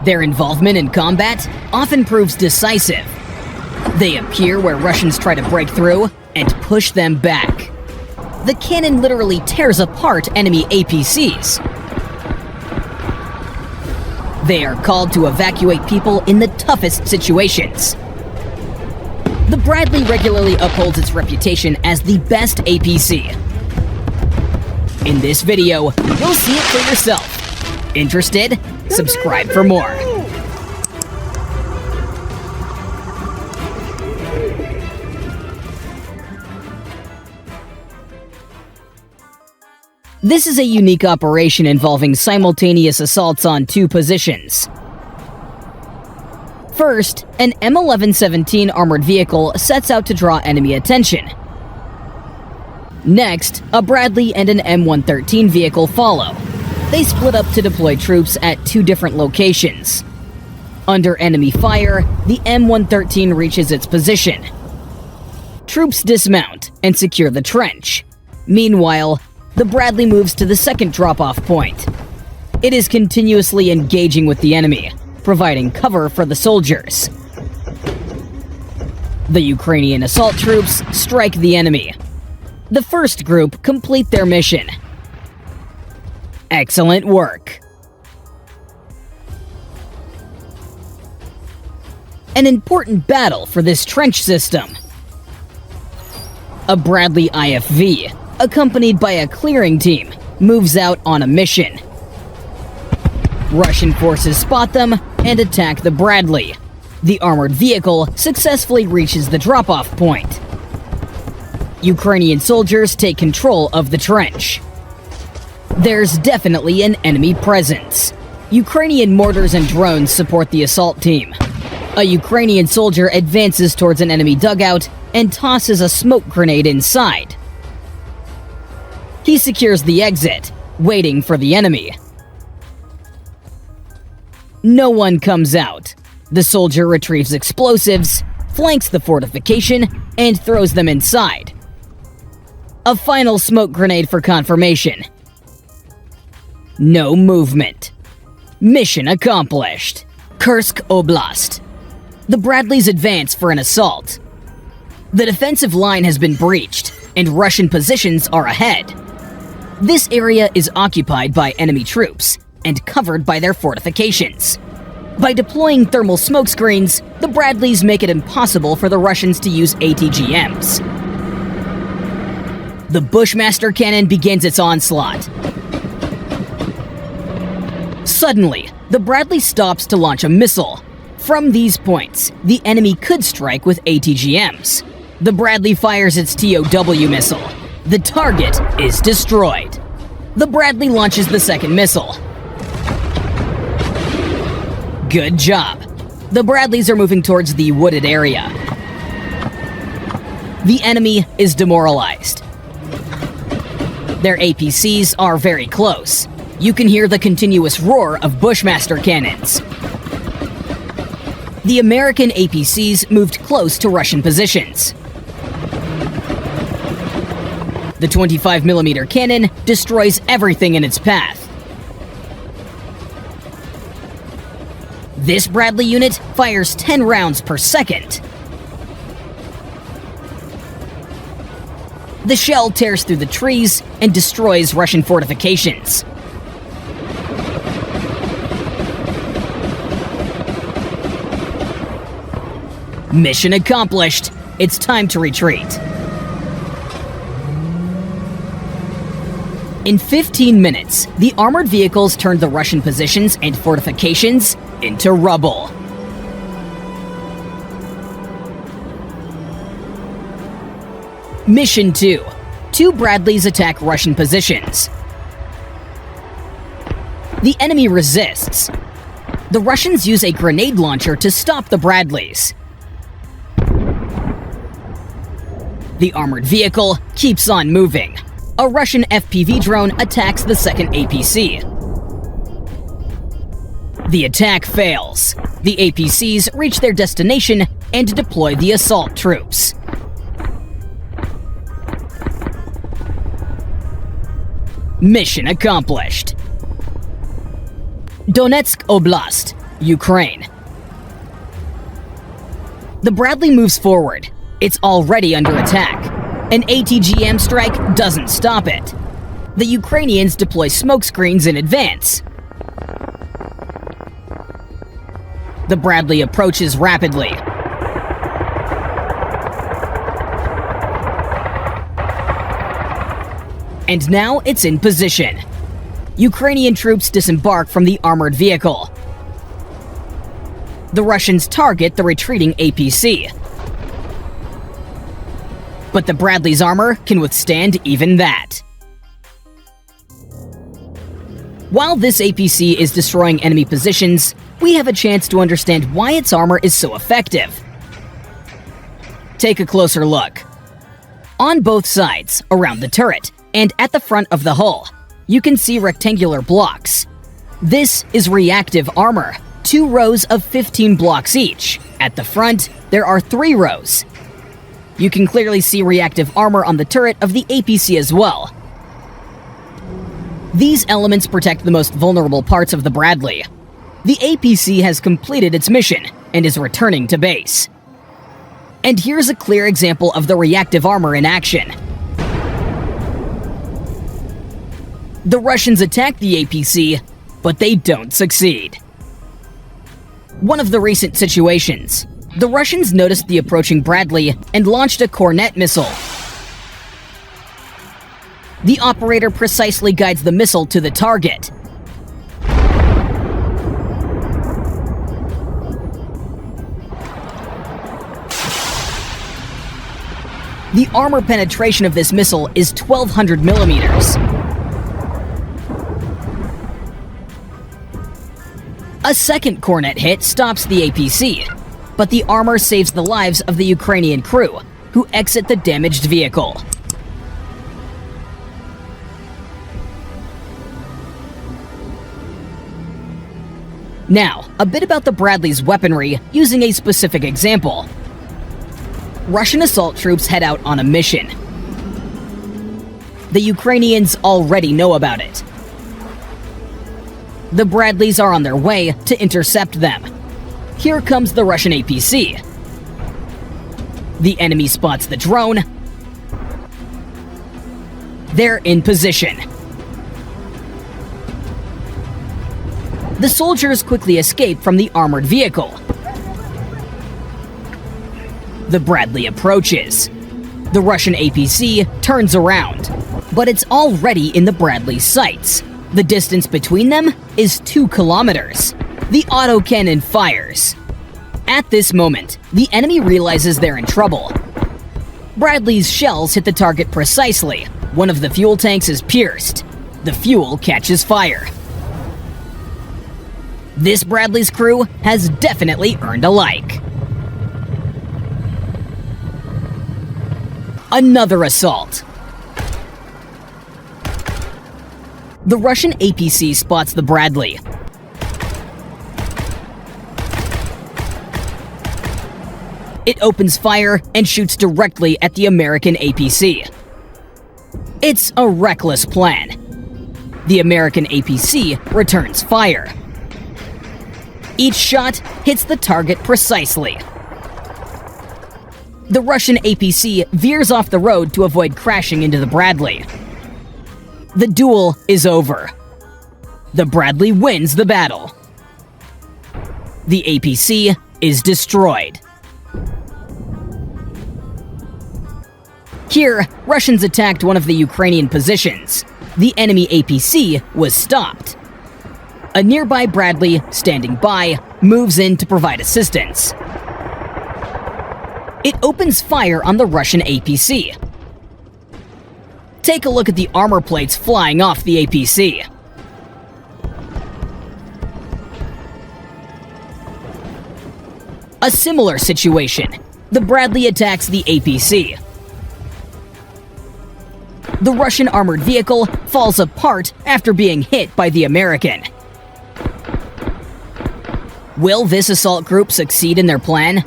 Their involvement in combat often proves decisive. They appear where Russians try to break through and push them back. The cannon literally tears apart enemy APCs. They are called to evacuate people in the toughest situations. The Bradley regularly upholds its reputation as the best APC. In this video, you'll see it for yourself. Interested? Subscribe for more. This is a unique operation involving simultaneous assaults on two positions. First, an M1117 armored vehicle sets out to draw enemy attention. Next, a Bradley and an M113 vehicle follow. They split up to deploy troops at two different locations. Under enemy fire, the M113 reaches its position. Troops dismount and secure the trench. Meanwhile, the Bradley moves to the second drop-off point. It is continuously engaging with the enemy, providing cover for the soldiers. The Ukrainian assault troops strike the enemy. The first group complete their mission. Excellent work. An important battle for this trench system. A Bradley IFV, accompanied by a clearing team, moves out on a mission. Russian forces spot them and attack the Bradley. The armored vehicle successfully reaches the drop-off point. Ukrainian soldiers take control of the trench. There's definitely an enemy presence. Ukrainian mortars and drones support the assault team. A Ukrainian soldier advances towards an enemy dugout and tosses a smoke grenade inside. He secures the exit, waiting for the enemy. No one comes out. The soldier retrieves explosives, flanks the fortification, and throws them inside. A final smoke grenade for confirmation. No movement. Mission accomplished. Kursk Oblast. The Bradleys advance for an assault. The defensive line has been breached, and Russian positions are ahead. This area is occupied by enemy troops and covered by their fortifications. By deploying thermal smoke screens, the Bradleys make it impossible for the Russians to use ATGMs. The Bushmaster cannon begins its onslaught. Suddenly, the Bradley stops to launch a missile. From these points, the enemy could strike with ATGMs. The Bradley fires its TOW missile. The target is destroyed. The Bradley launches the second missile. Good job. The Bradleys are moving towards the wooded area. The enemy is demoralized. Their APCs are very close. You can hear the continuous roar of Bushmaster cannons. The American APCs moved close to Russian positions. The 25mm cannon destroys everything in its path. This Bradley unit fires 10 rounds per second. The shell tears through the trees and destroys Russian fortifications. Mission accomplished. It's time to retreat. In 15 minutes, the armored vehicles turned the Russian positions and fortifications into rubble. Mission 2. 2 Bradleys attack Russian positions. The enemy resists. The Russians use a grenade launcher to stop the Bradleys. The armored vehicle keeps on moving. A Russian FPV drone attacks the second APC. The attack fails. The APCs reach their destination and deploy the assault troops. Mission accomplished. Donetsk Oblast. Ukraine. The Bradley moves forward. It's already under attack. An ATGM strike doesn't stop it. The Ukrainians deploy smoke screens in advance. The Bradley approaches rapidly. And now it's in position. Ukrainian troops disembark from the armored vehicle. The Russians target the retreating APC. But the Bradley's armor can withstand even that. While this APC is destroying enemy positions, we have a chance to understand why its armor is so effective. Take a closer look. On both sides, around the turret, and at the front of the hull, you can see rectangular blocks. This is reactive armor, 2 rows of 15 blocks each. At the front, there are 3 rows. You can clearly see reactive armor on the turret of the APC as well. These elements protect the most vulnerable parts of the Bradley. The APC has completed its mission and is returning to base. And here's a clear example of the reactive armor in action. The Russians attack the APC, but they don't succeed. One of the recent situations, the Russians noticed the approaching Bradley and launched a Cornet missile. The operator precisely guides the missile to the target. The armor penetration of this missile is 1,200 millimeters. A second Cornet hit stops the APC, but the armor saves the lives of the Ukrainian crew, who exit the damaged vehicle. Now, a bit about the Bradley's weaponry using a specific example. Russian assault troops head out on a mission. The Ukrainians already know about it. The Bradleys are on their way to intercept them. Here comes the Russian APC. The enemy spots the drone. They're in position. The soldiers quickly escape from the armored vehicle. The Bradley approaches. The Russian APC turns around, but it's already in the Bradley's sights. The distance between them is 2 kilometers. The autocannon fires. At this moment, the enemy realizes they're in trouble. Bradley's shells hit the target precisely. One of the fuel tanks is pierced. The fuel catches fire. This Bradley's crew has definitely earned a like. Another assault. The Russian APC spots the Bradley. It opens fire and shoots directly at the American APC. It's a reckless plan. The American APC returns fire. Each shot hits the target precisely. The Russian APC veers off the road to avoid crashing into the Bradley. The duel is over. The Bradley wins the battle. The APC is destroyed. Here, Russians attacked one of the Ukrainian positions. The enemy APC was stopped. A nearby Bradley, standing by, moves in to provide assistance. It opens fire on the Russian APC. Take a look at the armor plates flying off the APC. A similar situation. The Bradley attacks the APC. The Russian armored vehicle falls apart after being hit by the American. Will this assault group succeed in their plan?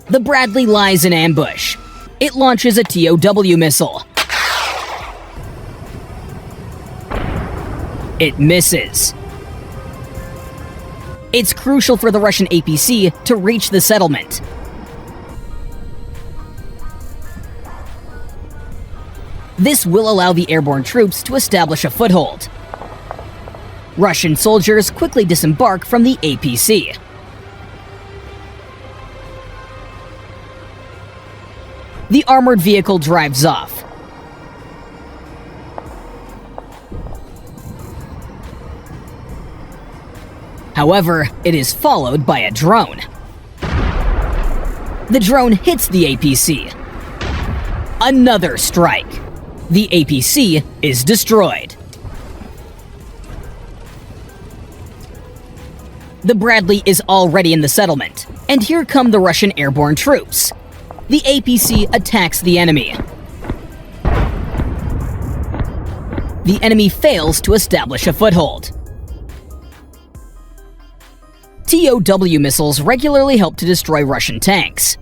The Bradley lies in ambush. It launches a TOW missile. It misses. It's crucial for the Russian APC to reach the settlement. This will allow the airborne troops to establish a foothold. Russian soldiers quickly disembark from the APC. The armored vehicle drives off. However, it is followed by a drone. The drone hits the APC. Another strike. The APC is destroyed. The Bradley is already in the settlement, and here come the Russian airborne troops. The APC attacks the enemy. The enemy fails to establish a foothold. TOW missiles regularly help to destroy Russian tanks.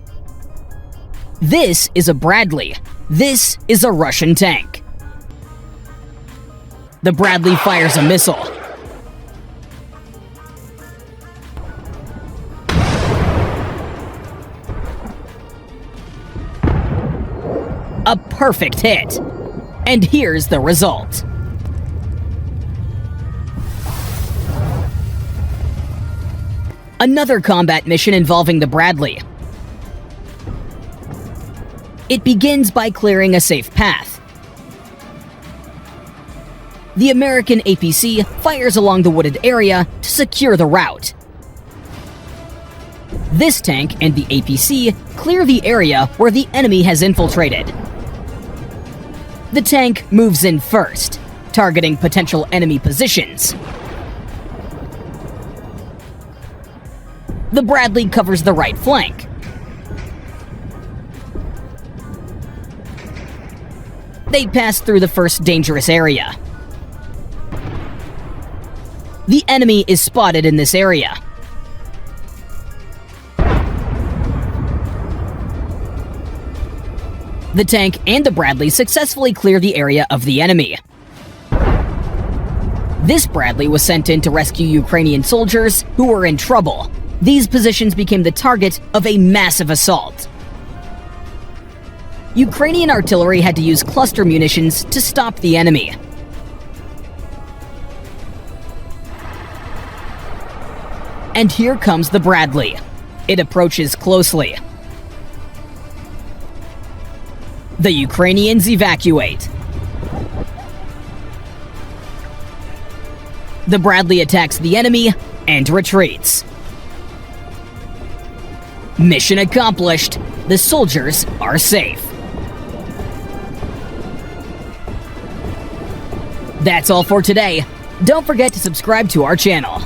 This is a Bradley. This is a Russian tank. The Bradley fires a missile. A perfect hit. And here's the result. Another combat mission involving the Bradley. It begins by clearing a safe path. The American APC fires along the wooded area to secure the route. This tank and the APC clear the area where the enemy has infiltrated. The tank moves in first, targeting potential enemy positions. The Bradley covers the right flank. They pass through the first dangerous area. The enemy is spotted in this area. The tank and the Bradley successfully clear the area of the enemy. This Bradley was sent in to rescue Ukrainian soldiers who were in trouble. These positions became the target of a massive assault. Ukrainian artillery had to use cluster munitions to stop the enemy. And here comes the Bradley. It approaches closely. The Ukrainians evacuate. The Bradley attacks the enemy and retreats. Mission accomplished. The soldiers are safe. That's all for today. Don't forget to subscribe to our channel.